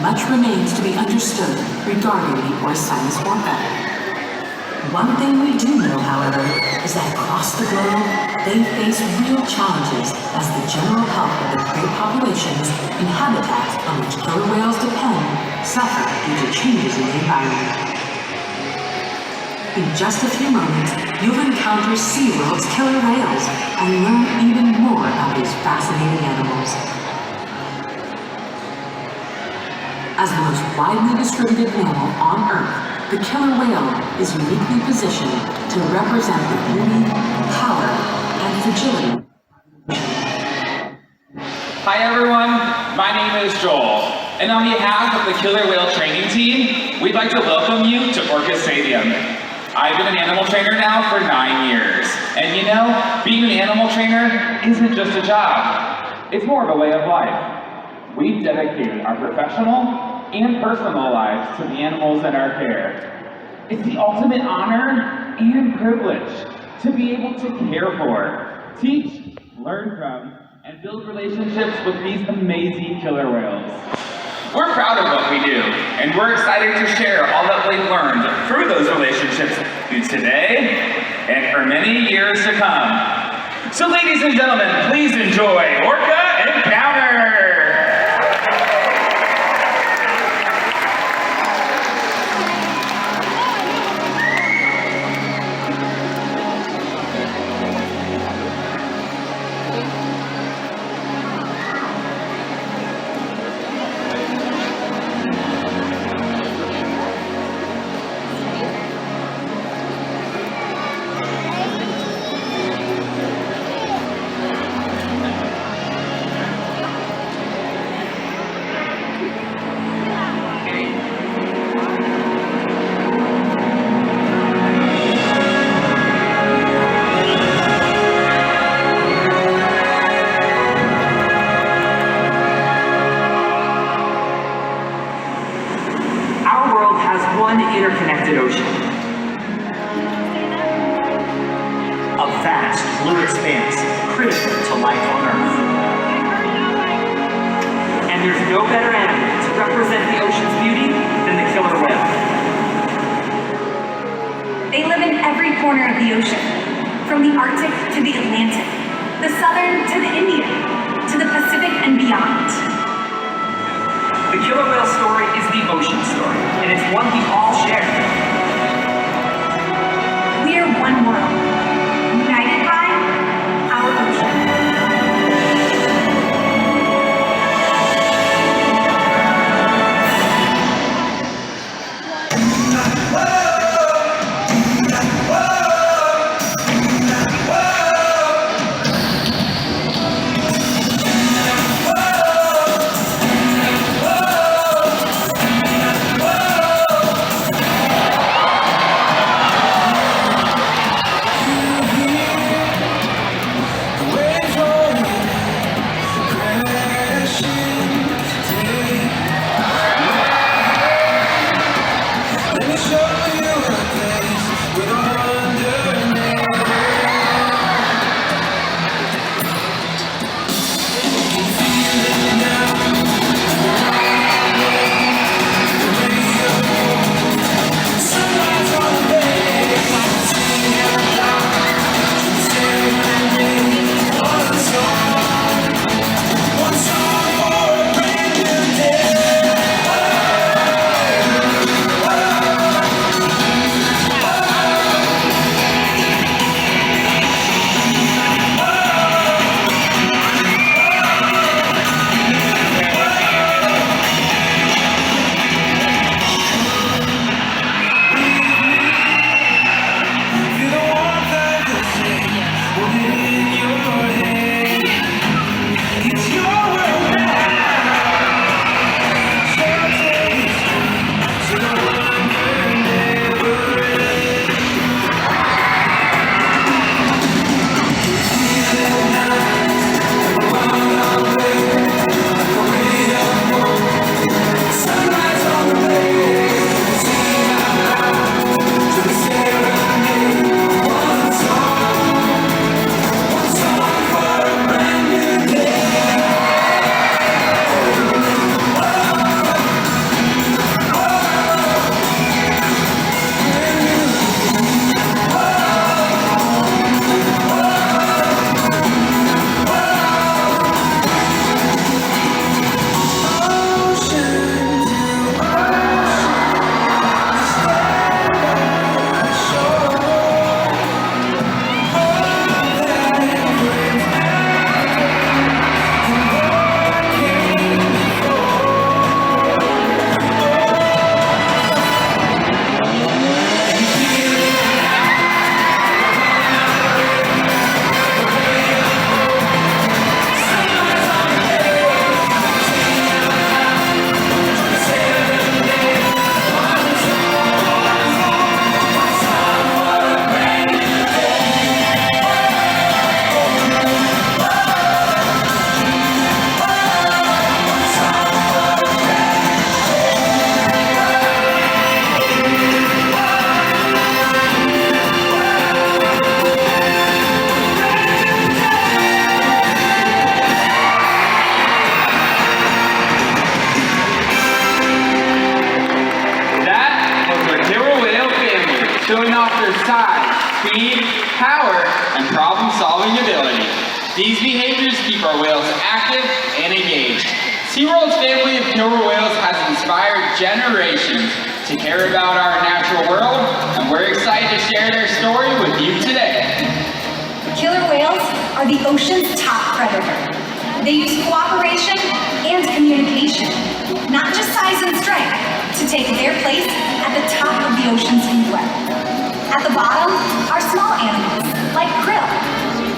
much remains to be understood regarding the Orcinus orca. One thing we do know, however, is that across the globe, they face real challenges as the general health of the prey populations and habitats on which killer whales depend suffer due to changes in the environment. In just a few moments, you'll encounter SeaWorld's killer whales and learn even more about these fascinating animals. As the most widely distributed mammal on Earth, the killer whale is uniquely positioned to represent the beauty, power, and fragility. Hi everyone, my name is Joel, and on behalf of the Killer Whale Training Team, we'd like to welcome you to Orca Stadium. I've been an animal trainer now for 9 years, and you know, being an animal trainer isn't just a job, it's more of a way of life. We've dedicated our professional and personal lives to the animals in our care. It's the ultimate honor and privilege to be able to care for, teach, learn from, and build relationships with these amazing killer whales. We're proud of what we do, and we're excited to share all that we've learned through those relationships through today and for many years to come. So ladies and gentlemen, please enjoy Orca Encounter! Interconnected ocean. A vast blue expanse critical to life on Earth. And there's no better animal to represent the ocean's beauty than the killer whale. They live in every corner of the ocean, from the Arctic to the Atlantic, the Southern to the Indian, to the Pacific and beyond. The killer whale story is the ocean story, and it's one we all share. We are one world, united by our ocean. power, and problem-solving ability. These behaviors keep our whales active and engaged. SeaWorld's family of killer whales has inspired generations to care about our natural world, and we're excited to share their story with you today. Killer whales are the ocean's top predator. They use cooperation and communication, not just size and strength, to take their place at the top of the ocean's food web. At the bottom are small animals, like krill.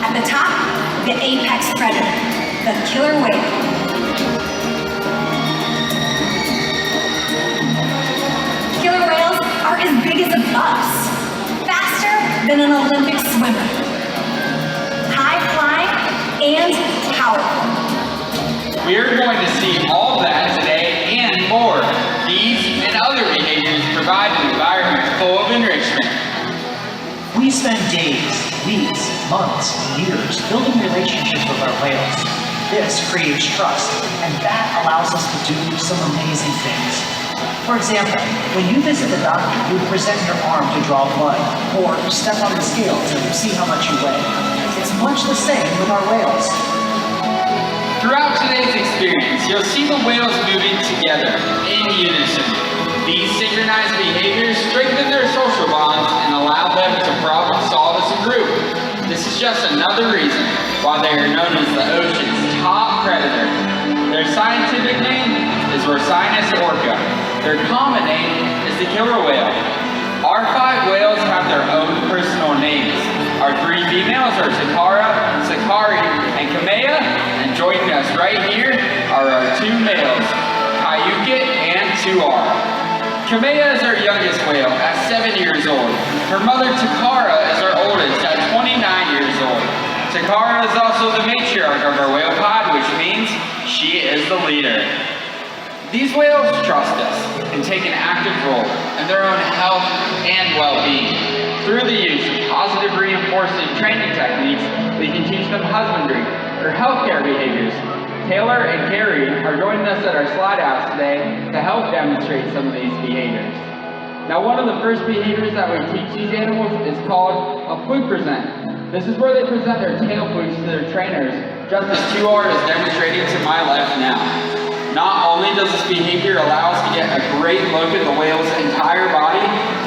At the top, the apex predator, the killer whale. Killer whales are as big as a bus, faster than an Olympic swimmer, high-flying and powerful. We're going to see all that today and more. These and other behaviors provide an environment full of enrichment. We spend days, weeks, months, years building relationships with our whales. This creates trust, and that allows us to do some amazing things. For example, when you visit the doctor, you present your arm to draw blood, or step on the scale to see how much you weigh. It's much the same with our whales. Throughout today's experience, you'll see the whales moving together in unison. These synchronized behaviors strengthen their social bonds and allow them to problem solve as a group. This is just another reason why they are known as the ocean's top predator. Their scientific name is Roscinus orca. Their common name is the killer whale. Our 5 whales have their own personal names. Our 3 females are Takara, Sakari, and Kamea, and joining us right here are our 2 males, Kayukit and Tuar. Kamea is our youngest whale at 7 years old. Her mother Takara is our oldest at 29 years old. Takara is also the matriarch of our whale pod, which means she is the leader. These whales trust us and take an active role in their own health and well-being. Through the use of positive reinforcement training techniques, we can teach them husbandry or healthcare behaviors. Taylor and Carrie are joining us at our slide house today to help demonstrate some of these behaviors. Now, one of the first behaviors that we teach these animals is called a fluke present. This is where they present their tail flukes to their trainers, just as Tuar is demonstrating to my left now. Not only does this behavior allow us to get a great look at the whale's entire body,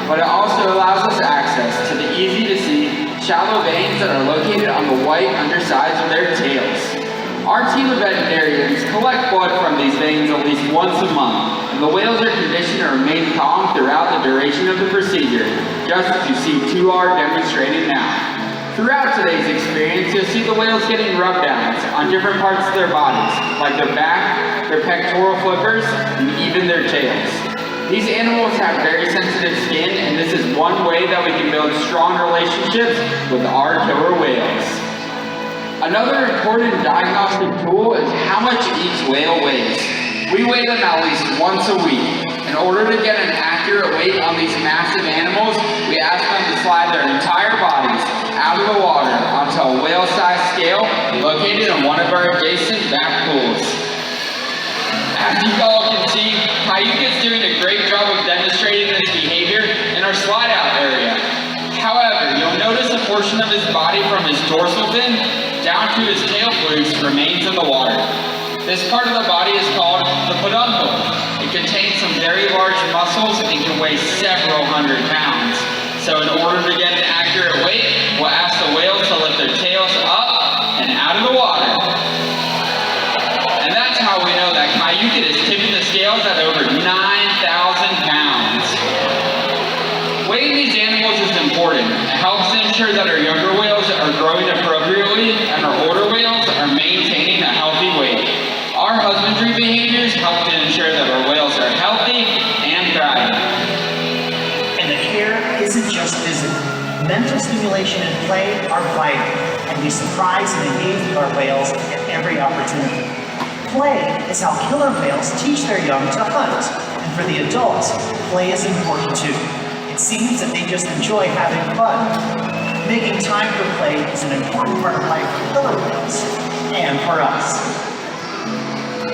but it also allows us access to the easy-to-see shallow veins that are located on the white undersides of their tails. Our team of veterinarians collect blood from these veins at least once a month, and the whales are conditioned to remain calm throughout the duration of the procedure, just as you see Tuar demonstrating now. Throughout today's experience, you'll see the whales getting rub-downs on different parts of their bodies, like their back, their pectoral flippers, and even their tails. These animals have very sensitive skin, and this is one way that we can build strong relationships with our killer whales. Another important diagnostic tool is how much each whale weighs. We weigh them at least once a week. In order to get an accurate weight on these massive animals, we ask them to slide their entire bodies out of the water onto a whale-sized scale located in one of our adjacent back pools. As you all can see, Kayukit's doing a great job of demonstrating this behavior in our slide-out area. However, you'll notice a portion of his body from his dorsal fin down to his tail flukes remains in the water. This part of the body is called the peduncle. It contains some very large muscles and can weigh several hundred pounds. So in order to get an accurate weight, we'll ask the whales to lift their tails up and out of the water. And that's how we know that Kayukit is tipping the scales at over 9,000 pounds. Weighing these animals is important. It helps to ensure that our younger whales are growing appropriately and our older whales are maintaining a healthy weight. Our husbandry behaviors help to ensure that our whales are healthy and thriving. And the care isn't just physical. Mental stimulation and play are vital, and we surprise and engage with our whales at every opportunity. Play is how killer whales teach their young to hunt, and for the adults, play is important too. It seems that they just enjoy having fun. Making time for play is an important part of life for killer whales, and for us.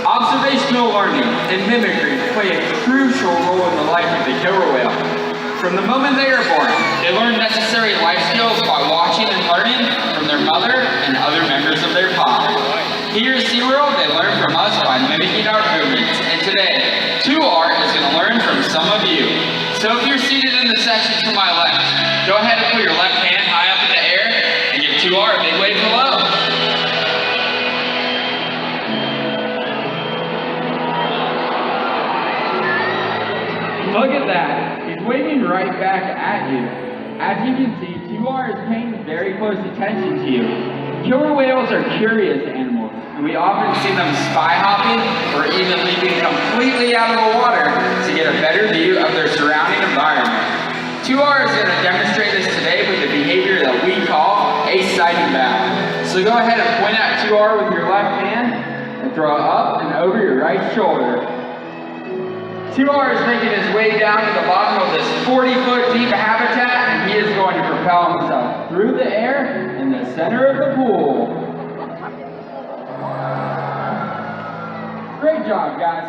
Observational learning and mimicry play a crucial role in the life of the killer whale. From the moment they are born, they learn necessary life skills by watching and learning from their mother and other members of their pod. Here at SeaWorld, they learn from us by mimicking our movements. And today, 2R is going to learn from some of you. So if you're seated in the section to my left, go ahead and put your left hand high up in the air and give 2R a big wave hello. Look at that. He's waving right back at you. As you can see, 2R is paying very close attention to you. Killer whales are curious animals, and we often see them spy hopping or even leaping completely out of the water to get a better view of their surrounding environment. 2R is going to demonstrate this today with the behavior that we call a sighting back. So go ahead and point at 2R with your left hand and throw it up and over your right shoulder. 2R is making his way down to the bottom of this 40-foot deep habitat, and he is going to propel himself through the air in the center of the pool. Great job, guys.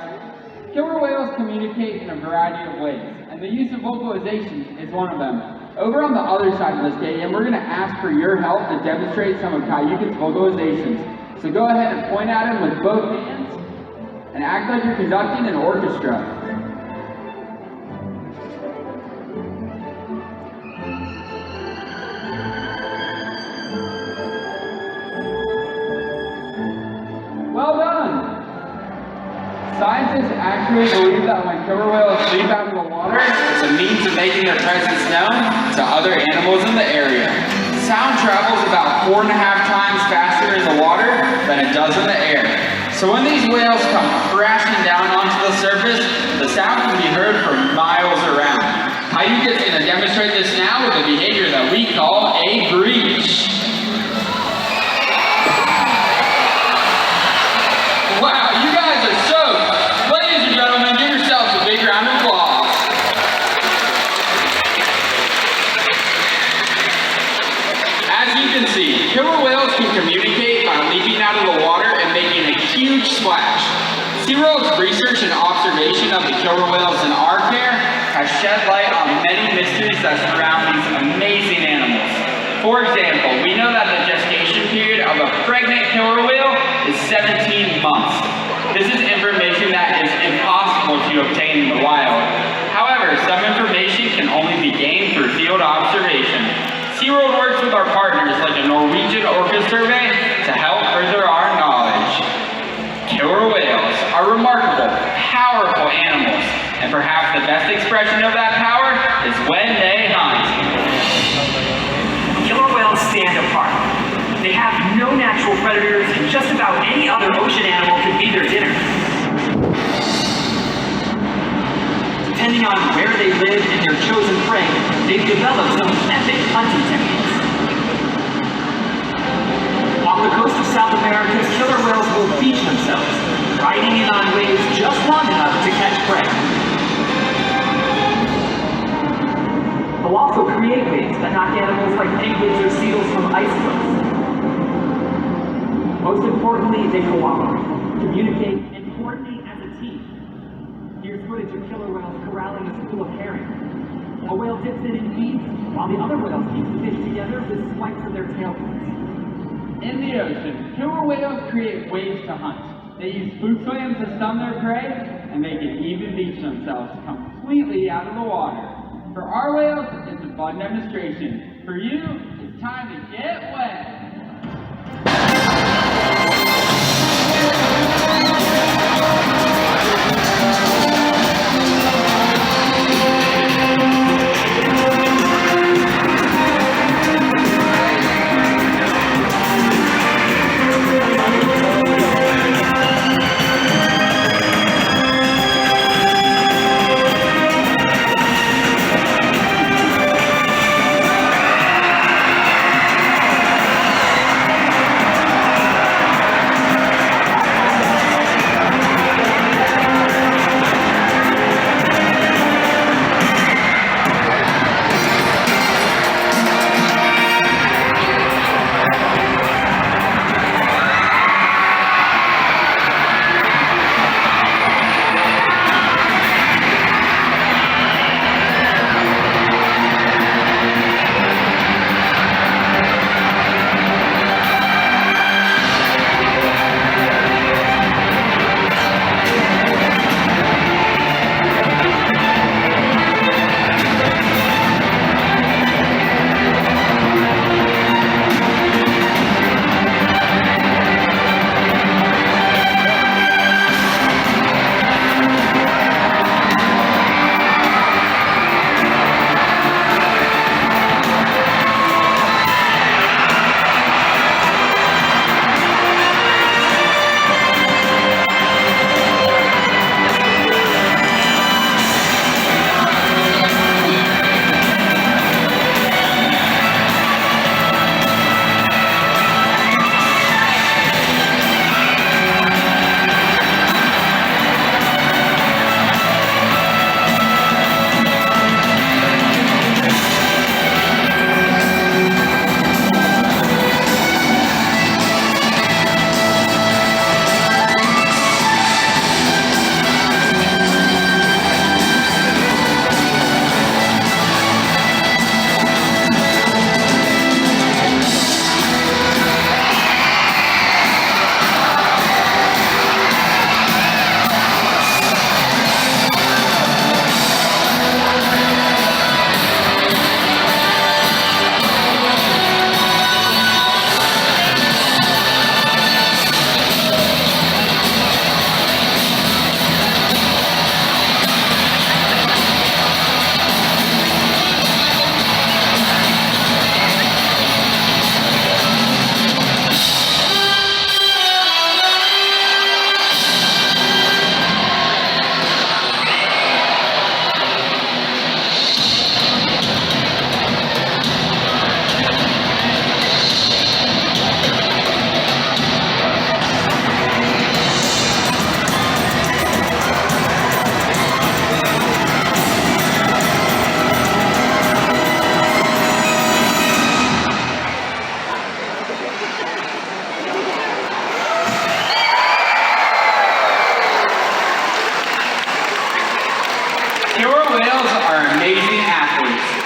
Killer whales communicate in a variety of ways, and the use of vocalizations is one of them. Over on the other side of the stadium, we're going to ask for your help to demonstrate some of Kayukin's vocalizations. So go ahead and point at him with both hands and act like you're conducting an orchestra. Well done! Scientists actually believe that when killer whales leap out of the water, it's a means of making their presence known to other animals in the area. Sound travels about 4.5 times faster in the water than it does in the air. So when these whales come crashing down onto the surface, the sound can be heard for miles around. Kayukin's going to demonstrate this now with a behavior that we call a breach. Wow, you guys are soaked. Ladies and gentlemen, give yourselves a big round of applause. As you can see, killer whales can communicate by leaping out of the water and making a huge splash. SeaWorld's research and observation of the killer whales in our care has shed light on many mysteries that surround these amazing animals. For example, we know that the gestation period of a pregnant killer whale is 17 months. This is information that is impossible to obtain in the wild. However, some information can only be gained through field observation. SeaWorld works with our partners like the Norwegian Orca Survey to help further our knowledge. Killer whales are remarkable, powerful animals, and perhaps the best expression of that power is when they hunt. Killer whales stand apart. They have no natural predators, and just about any other ocean animal could be their dinner. Depending on where they live and their chosen prey, they've developed some epic hunting techniques. Off the coast of South America, killer whales will beach themselves, riding in on waves just long enough to catch prey. They'll also create waves that knock animals like penguins or seals from ice cliffs. Most importantly, they cooperate, communicate, and coordinate as a team. Here's footage of killer whales corralling a school of herring. A whale dips in and feeds, while the other whales keep the fish together with swipes of their tail fins. In the ocean, killer whales create waves to hunt. They use spook slams to stun their prey, and they can even beach themselves completely out of the water. For our whales, it's a fun demonstration. For you, it's time to get wet.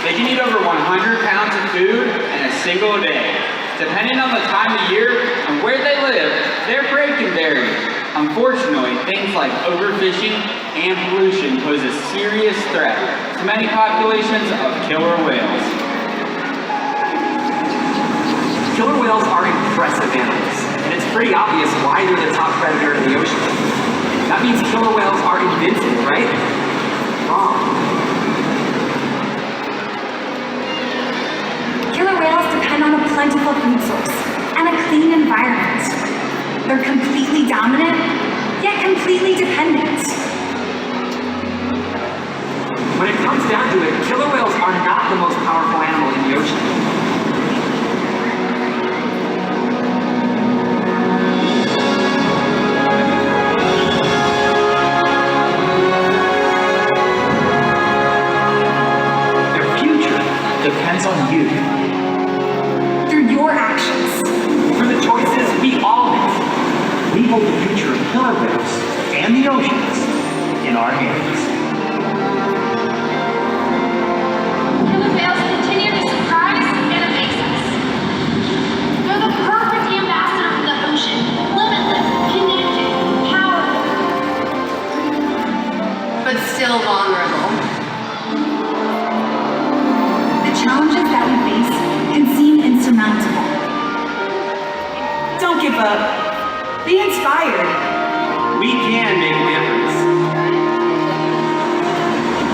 They can eat over 100 pounds of food in a single day. Depending on the time of year and where they live, their prey can vary. Unfortunately, things like overfishing and pollution pose a serious threat to many populations of killer whales. Killer whales are impressive animals, and it's pretty obvious why they're the top predator in the ocean. That means killer whales are invincible, right? Wrong. Killer whales depend on a plentiful food source and a clean environment. They're completely dominant, yet completely dependent. When it comes down to it, killer whales are not the most powerful animal in the ocean. Depends on you. Through your actions. Through the choices we all make. We hold the future of killer whales and the oceans in our hands. Killer whales continue to surprise and amaze us. They're the perfect ambassador for the ocean. Limitless, connected, powerful. But still vulnerable. Challenges that we face can seem insurmountable. Don't give up. Be inspired. We can make a difference.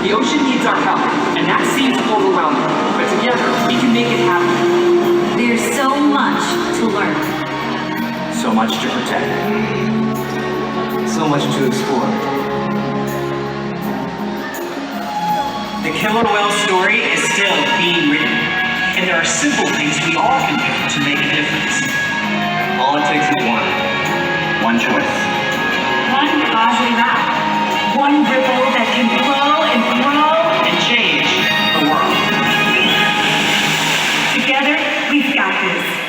The ocean needs our help, and that seems overwhelming. But together, we can make it happen. There's so much to learn. So much to protect. So much to explore. The killer whale story is still being written, and there are simple things we all can do to make a difference. All it takes is one choice. One positive act. One ripple that can grow and grow And change the world. Together, we've got this.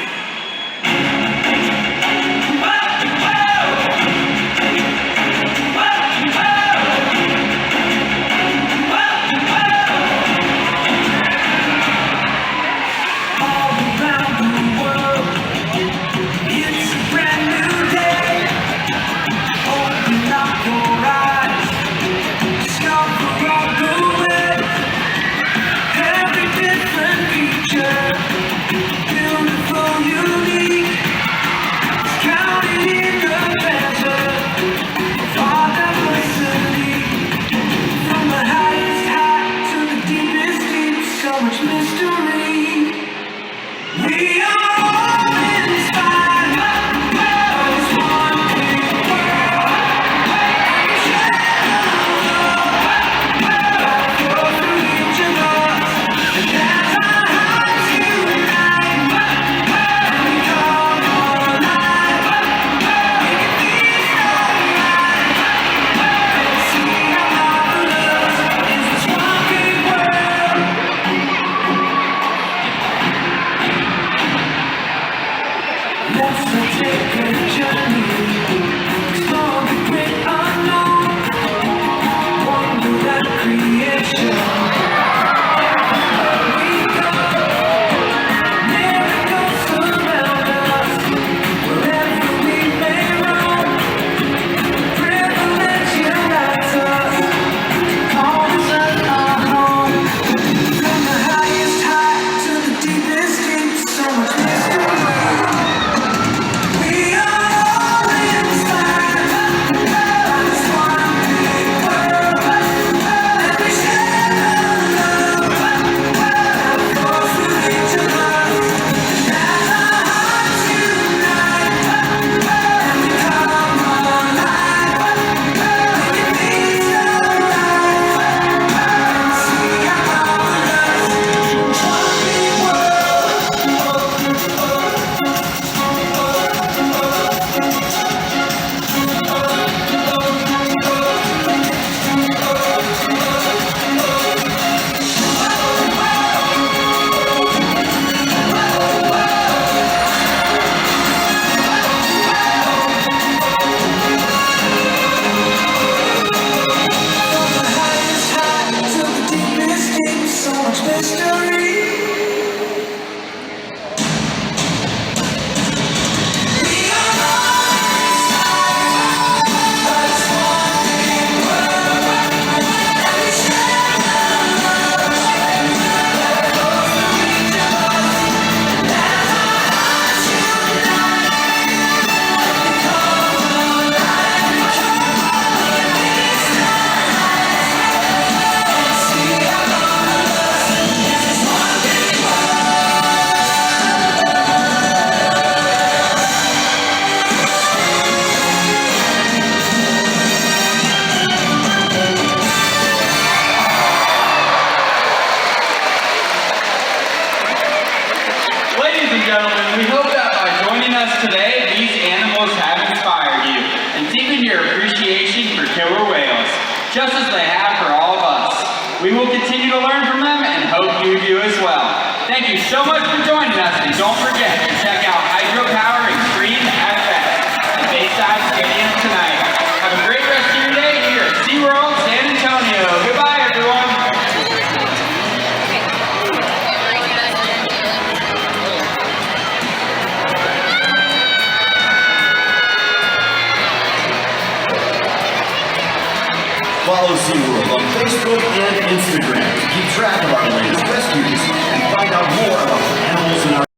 just as they have for all of us. We will continue to learn from them and hope you do as well. Thank you so much for joining us, and don't forget to check out Hydropower Extreme FX at Bayside Stadium tonight. Have a great rest of your day here at SeaWorld San Antonio. Goodbye, everyone. Follow SeaWorld on Facebook and Instagram to keep track of our latest rescues and find out more about the animals in our